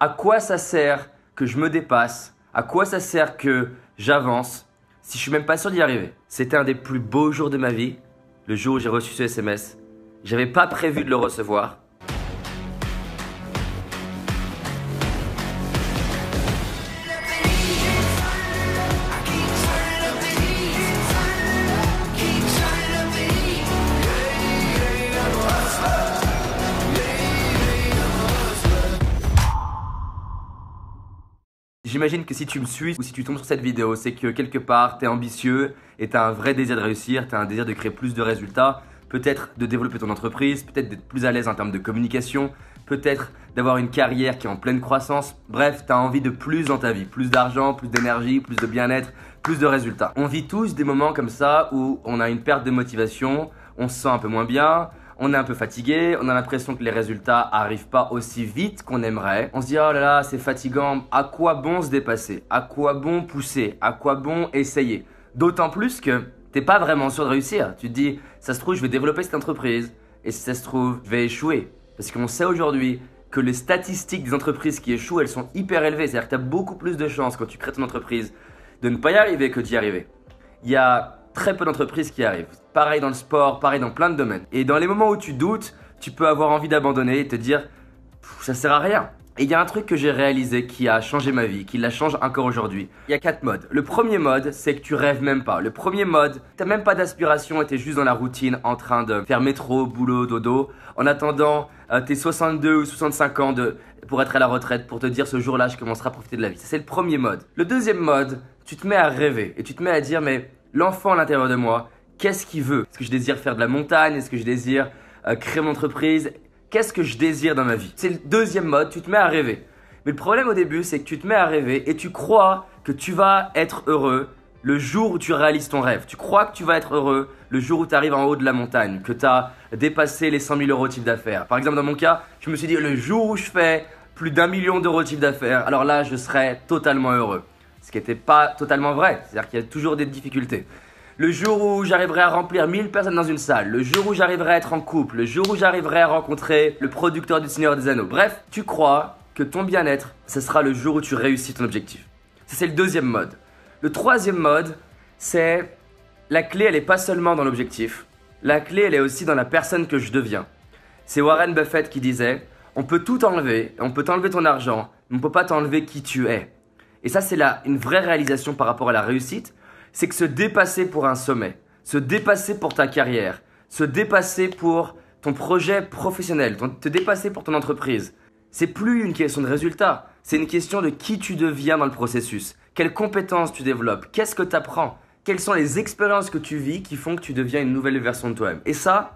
À quoi ça sert que je me dépasse? À quoi ça sert que j'avance si je suis même pas sûr d'y arriver? C'était un des plus beaux jours de ma vie, le jour où j'ai reçu ce SMS. J'avais pas prévu de le recevoir. J'imagine que si tu me suis ou si tu tombes sur cette vidéo, c'est que quelque part, tu es ambitieux et tu as un vrai désir de réussir, tu as un désir de créer plus de résultats, peut-être de développer ton entreprise, peut-être d'être plus à l'aise en termes de communication, peut-être d'avoir une carrière qui est en pleine croissance. Bref, tu as envie de plus dans ta vie, plus d'argent, plus d'énergie, plus de bien-être, plus de résultats. On vit tous des moments comme ça où on a une perte de motivation, on se sent un peu moins bien, on est un peu fatigué, on a l'impression que les résultats n'arrivent pas aussi vite qu'on aimerait. On se dit oh là là, c'est fatigant, à quoi bon se dépasser? À quoi bon pousser? À quoi bon essayer? D'autant plus que t'es pas vraiment sûr de réussir. Tu te dis, ça se trouve, je vais développer cette entreprise et si ça se trouve, je vais échouer. Parce qu'on sait aujourd'hui que les statistiques des entreprises qui échouent, elles sont hyper élevées. C'est-à-dire que tu as beaucoup plus de chances quand tu crées ton entreprise de ne pas y arriver que d'y arriver. Il y a très peu d'entreprises qui arrivent. Pareil dans le sport, pareil dans plein de domaines. Et dans les moments où tu doutes, tu peux avoir envie d'abandonner et te dire ça sert à rien. Et il y a un truc que j'ai réalisé qui a changé ma vie, qui la change encore aujourd'hui. Il y a 4 modes. Le premier mode, c'est que tu rêves même pas. Le premier mode, t'as même pas d'aspiration et t'es juste dans la routine en train de faire métro, boulot, dodo. En attendant tes 62 ou 65 ans pour être à la retraite, pour te dire ce jour-là, je commencerai à profiter de la vie. C'est le premier mode. Le deuxième mode, tu te mets à rêver et tu te mets à dire mais l'enfant à l'intérieur de moi, qu'est-ce qu'il veut? Est-ce que je désire faire de la montagne? Est-ce que je désire créer mon entreprise? Qu'est-ce que je désire dans ma vie? C'est le deuxième mode, tu te mets à rêver. Mais le problème au début, c'est que tu te mets à rêver et tu crois que tu vas être heureux le jour où tu réalises ton rêve. Tu crois que tu vas être heureux le jour où tu arrives en haut de la montagne, que tu as dépassé les 100 000 € de chiffre d'affaires. Par exemple, dans mon cas, je me suis dit le jour où je fais plus d'1 million d'euros de chiffre d'affaires, alors là, je serai totalement heureux. Ce qui n'était pas totalement vrai, c'est-à-dire qu'il y a toujours des difficultés. Le jour où j'arriverai à remplir 1000 personnes dans une salle, le jour où j'arriverai à être en couple, le jour où j'arriverai à rencontrer le producteur du Seigneur des Anneaux. Bref, tu crois que ton bien-être, ce sera le jour où tu réussis ton objectif. Ça, c'est le deuxième mode. Le troisième mode, c'est la clé, elle n'est pas seulement dans l'objectif. La clé, elle est aussi dans la personne que je deviens. C'est Warren Buffett qui disait « On peut tout enlever, on peut t'enlever ton argent, mais on ne peut pas t'enlever qui tu es. » Et ça, c'est une vraie réalisation par rapport à la réussite. C'est que se dépasser pour un sommet, se dépasser pour ta carrière, se dépasser pour ton projet professionnel, te dépasser pour ton entreprise, c'est plus une question de résultat, c'est une question de qui tu deviens dans le processus, quelles compétences tu développes, qu'est-ce que tu apprends, quelles sont les expériences que tu vis qui font que tu deviens une nouvelle version de toi-même. Et ça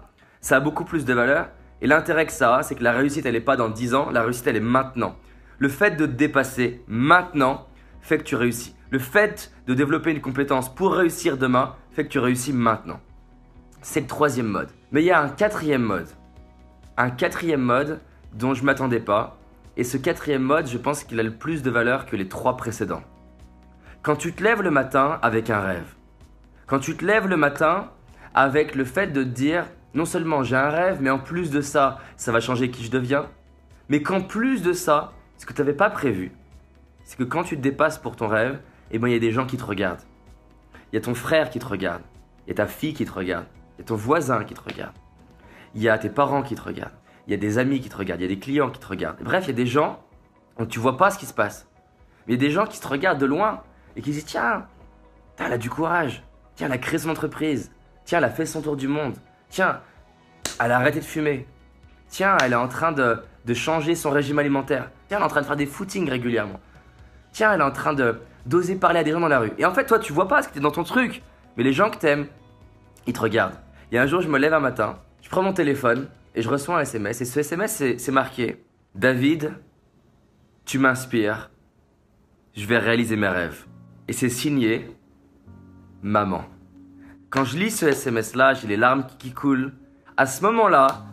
a beaucoup plus de valeur. Et l'intérêt que ça a, c'est que la réussite, elle n'est pas dans 10 ans, la réussite, elle est maintenant. Le fait de te dépasser maintenant fait que tu réussis. Le fait de développer une compétence pour réussir demain fait que tu réussis maintenant. C'est le troisième mode. Mais il y a un quatrième mode. Un quatrième mode dont je ne m'attendais pas. Et ce quatrième mode, je pense qu'il a le plus de valeur que les 3 précédents. Quand tu te lèves le matin avec un rêve. Quand tu te lèves le matin avec le fait de te dire non seulement j'ai un rêve, mais en plus de ça, ça va changer qui je deviens. Mais qu'en plus de ça, ce que tu n'avais pas prévu, c'est que quand tu te dépasses pour ton rêve, eh ben, il y a des gens qui te regardent. Il y a ton frère qui te regarde. Il y a ta fille qui te regarde. Il y a ton voisin qui te regarde. Il y a tes parents qui te regardent. Il y a des amis qui te regardent. Il y a des clients qui te regardent. Bref, il y a des gens dont tu ne vois pas ce qui se passe. Mais il y a des gens qui te regardent de loin et qui disent tiens, elle a du courage. Tiens, elle a créé son entreprise. Tiens, elle a fait son tour du monde. Tiens, elle a arrêté de fumer. Tiens, elle est en train de changer son régime alimentaire. Tiens, elle est en train de faire des footings régulièrement. Tiens, elle est en train d'oser parler à des gens dans la rue. Et en fait, toi, tu vois pas parce que tu es dans ton truc. Mais les gens que t'aimes, ils te regardent. Et un jour, je me lève un matin, je prends mon téléphone et je reçois un SMS. Et ce SMS, c'est marqué « David, tu m'inspires. Je vais réaliser mes rêves. » Et c'est signé « Maman ». Quand je lis ce SMS-là, j'ai les larmes qui coulent. À ce moment-là,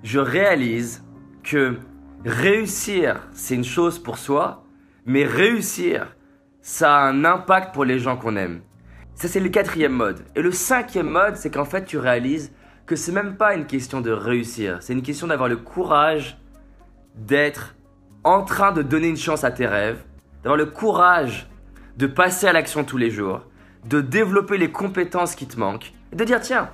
je réalise que réussir, c'est une chose pour soi, mais réussir, ça a un impact pour les gens qu'on aime. Ça, c'est le quatrième mode. Et le cinquième mode, c'est qu'en fait, tu réalises que c'est même pas une question de réussir. C'est une question d'avoir le courage d'être en train de donner une chance à tes rêves, d'avoir le courage de passer à l'action tous les jours, de développer les compétences qui te manquent et de dire tiens,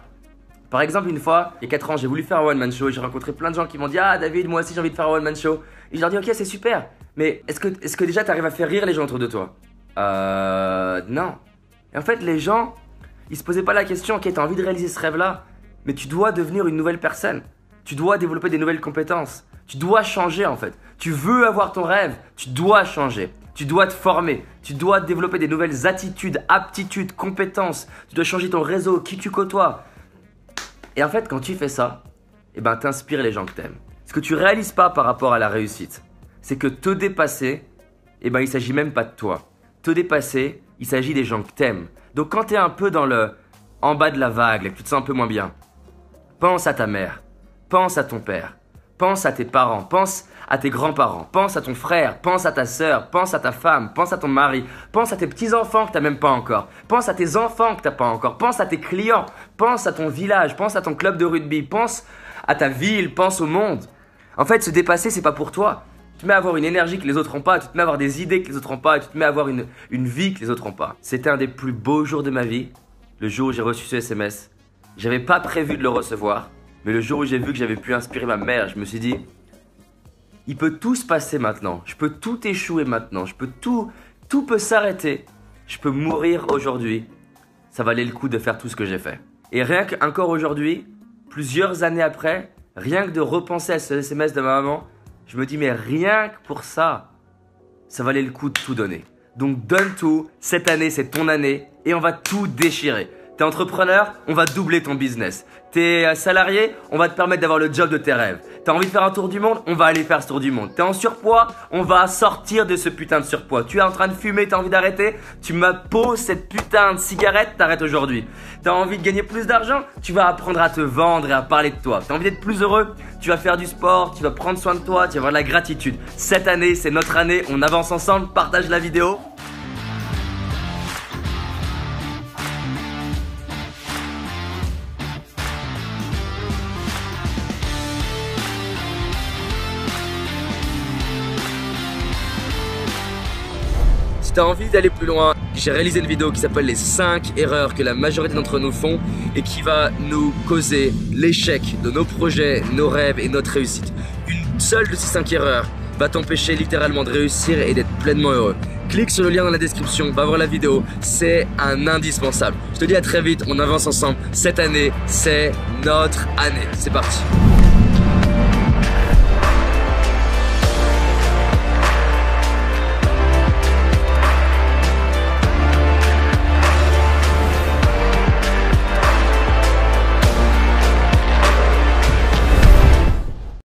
par exemple une fois, il y a 4 ans, j'ai voulu faire un one man show et j'ai rencontré plein de gens qui m'ont dit ah David, moi aussi j'ai envie de faire un one man show. Et je leur dis ok, c'est super, mais est-ce que déjà tu arrives à faire rire les gens autour de toi? Non. Et en fait les gens, ils se posaient pas la question, ok t'as envie de réaliser ce rêve là, mais tu dois devenir une nouvelle personne, tu dois développer des nouvelles compétences, tu dois changer en fait. Tu veux avoir ton rêve, tu dois changer. Tu dois te former, tu dois développer des nouvelles attitudes, aptitudes, compétences. Tu dois changer ton réseau, qui tu côtoies. Et en fait, quand tu fais ça, t'inspires les gens que t'aimes. Ce que tu réalises pas par rapport à la réussite, c'est que te dépasser, il s'agit même pas de toi. Te dépasser, il s'agit des gens que t'aimes. Donc quand tu es un peu en bas de la vague, et que tu te sens un peu moins bien, pense à ta mère, pense à ton père, pense à tes parents, pense à tes grands-parents, pense à ton frère, pense à ta sœur, pense à ta femme, pense à ton mari, pense à tes petits-enfants que tu n'as même pas encore, pense à tes enfants que tu n'as pas encore, pense à tes clients, pense à ton village, pense à ton club de rugby, pense à ta ville, pense au monde. En fait, se dépasser, c'est pas pour toi. Tu te mets à avoir une énergie que les autres n'ont pas, tu te mets à avoir des idées que les autres n'ont pas, et tu te mets à avoir une vie que les autres n'ont pas. C'était un des plus beaux jours de ma vie, le jour où j'ai reçu ce SMS. J'avais pas prévu de le recevoir, mais le jour où j'ai vu que j'avais pu inspirer ma mère, je me suis dit il peut tout se passer maintenant, je peux tout échouer maintenant, tout peut s'arrêter, je peux mourir aujourd'hui. Ça valait le coup de faire tout ce que j'ai fait. Et rien qu'encore aujourd'hui, plusieurs années après, rien que de repenser à ce SMS de ma maman, je me dis mais rien que pour ça, ça valait le coup de tout donner. Donc donne tout, cette année c'est ton année et on va tout déchirer. T'es entrepreneur, on va doubler ton business. T'es salarié, on va te permettre d'avoir le job de tes rêves. T'as envie de faire un tour du monde, on va aller faire ce tour du monde. T'es en surpoids, on va sortir de ce putain de surpoids. Tu es en train de fumer, t'as envie d'arrêter, tu m'apposes cette putain de cigarette, t'arrêtes aujourd'hui. T'as envie de gagner plus d'argent, tu vas apprendre à te vendre et à parler de toi. T'as envie d'être plus heureux, tu vas faire du sport, tu vas prendre soin de toi, tu vas avoir de la gratitude. Cette année, c'est notre année, on avance ensemble, partage la vidéo. Si tu as envie d'aller plus loin, j'ai réalisé une vidéo qui s'appelle les 5 erreurs que la majorité d'entre nous font et qui va nous causer l'échec de nos projets, nos rêves et notre réussite. Une seule de ces 5 erreurs va t'empêcher littéralement de réussir et d'être pleinement heureux. Clique sur le lien dans la description, va voir la vidéo, c'est un indispensable. Je te dis à très vite, on avance ensemble. Cette année, c'est notre année. C'est parti.